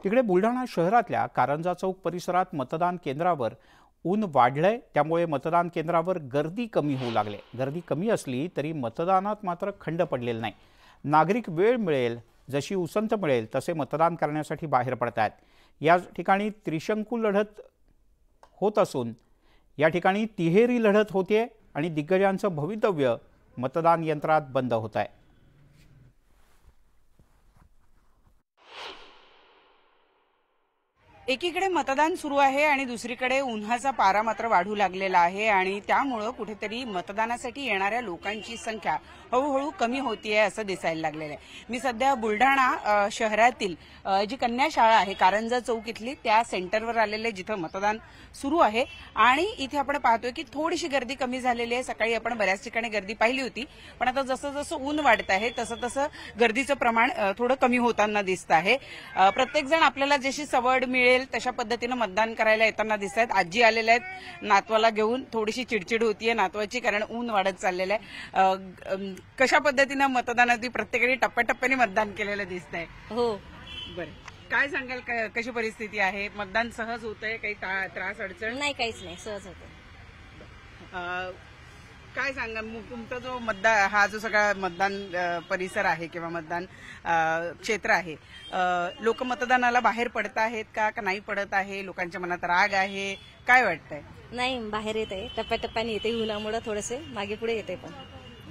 तिकडे बुलढाणा शहरातल्या कारंजा चौक परिसरात मतदान केंद्रावर ऊन वाढलंय, त्यामुळे मतदान केंद्रावर गर्दी कमी होऊ लागली। गर्दी कमी असली तरी मतदानात मात्र खंड पडलेला नाही। नागरिक वेळ मिळेल जशी उसंत मिळेल तसे मतदान करण्यासाठी बाहेर पडतात। या ठिकाणी त्रिशंकू लढत होत असून या ठिकाणी तिहेरी लढत होते आणि दिग्गजांचं भवितव्य मतदान यंत्रात बंद होत आहे। एकीकडे मतदान सुरू आहे आणि दुसरीकडे उन्हाचा पारा मात्र वाढू लागलेला आहे आणि त्यामुळे कुठेतरी मतदानासाठी येणाऱ्या लोकांची संख्या हळूहळू कमी होतीये असं दिसायला लागलेलं आहे। मी सध्या बुलढाणा शहरातील जी कन्या शाळा आहे कारंजा चौक इथली त्या सेंटरवर आलेले जिथं मतदान सुरू आहे आणि इथे आपण पाहतोय की थोडीशी गर्दी कमी झालेली आहे। सकाळी आपण बऱ्याच ठिकाणी गर्दी पाहिली होती, पण आता जसं जसं ऊन वाढत आहे तसं तसं गर्दीचं प्रमाण थोडं कमी होताना दिसत आहे। प्रत्येक जण आपल्याला जशी सवड मिळेल तशा पद्धतीने मतदान करायला येताना दिसत आहेत। आजी आलेल्या आहेत नातवाला घेऊन, थोडीशी चिडचिड होतीये नातवाची कारण ऊन वाढत चाललेलं आहे। कशा पद्धतीने मतदानात प्रत्येकाने टप्प्याटप्प्याने मतदान केलेलं दिसत आहे। हो बरं, काय सांगाल कशी परिस्थिती आहे? मतदान सहज होतंय? काही त्रास अडचण? नाही, काहीच नाही, सहज होतं। काय सांगा तुमचा जो मतदान हा जो सगळा मतदान परिसर आहे किंवा मतदान क्षेत्र आहे, लोक मतदानाला बाहेर पडत आहेत का नाही पडत आहे? लोकांच्या मनात राग आहे, काय वाटतंय? नाही, बाहेर येते, टप्प्याटप्प्याने येते, उन्हामुळे थोडेसे मागे पुढे येते। पण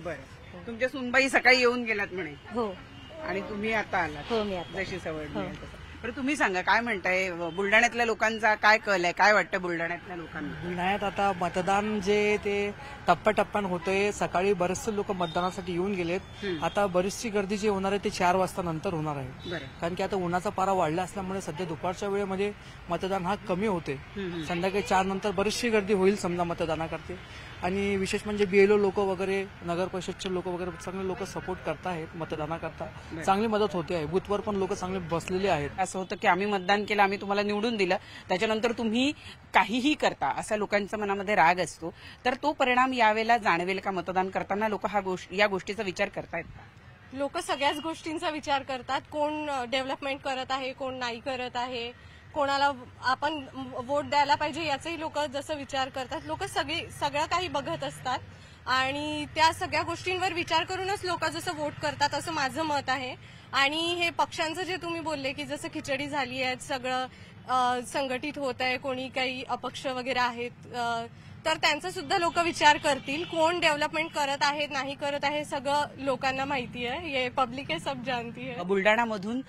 बरं, तुमच्या सुनबाई सकाळी येऊन गेलात म्हणे? हो। आणि तुम्ही आता आलात? हो, मी आता। जशी सवड मिळेल तसं। बरं, तुम्ही सांगा काय म्हणताय? बुलढाण्यातल्या लोकांचा काय कल आहे? काय वाटतं बुलढाण्यातल्या लोकांना? बुलढाण्यात आता मतदान जे ते टप्प्याटप्प्यानं होतंय। सकाळी बरेचसे लोक मतदानासाठी येऊन गेलेत। आता बरीचशी गर्दी जी होणार आहे ती 4 वाजता नंतर होणार आहे, कारण की आता उन्हाचा पारा वाढला असल्यामुळे सध्या दुपारच्या वेळेमध्ये मतदान हा कमी होते। संध्याकाळी 4 नंतर बरीचशी गर्दी होईल समजा मतदानाकरते। आणि विशेष म्हणजे बीएलओ लोक वगैरे, नगर परिषदचे लोक वगैरे चांगले लोक सपोर्ट करतायत मतदानाकरता, चांगली मदत होते आहे। बूथवर पण लोक चांगले बसलेले आहेत। असं होतं की आम्ही मतदान केलं, आम्ही तुम्हाला निवडून दिलं, त्याच्यानंतर तुम्ही काहीही करता असा लोकांच्या मनामध्ये राग असतो, तर तो परिणाम यावेळेला जाणवेल का? मतदान करताना लोक या गोष्टीचा विचार करतायत? लोक सगळ्याच गोष्टींचा विचार करतात, कोण डेव्हलपमेंट करत आहे, कोण नाही करत आहे, कोणाला आपण वोट द्यायला पाहिजे याचाही लोक जसं विचार करतात। लोक सगळं काही बघत असतात आणि त्या सगळ्या गोष्टींवर विचार करूनच लोक जसं वोट करतात असं माझं मत आहे। आणि हे पक्षांचं जे तुम्ही बोलले की जसं खिचडी झाली आहे, सगळं संघटित होत आहे, कोणी काही अपक्ष वगैरे आहेत, तर त्यांचा सुद्धा लोक विचार करतील। कोण डेव्हलपमेंट करत आहे नाही करत आहे सगळं लोकांना माहिती आहे, हे पब्लिक हे सब जानती है। बुलढाणामधून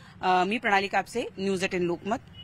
मी प्रणाली कापसे, न्यूज 18 लोकमत।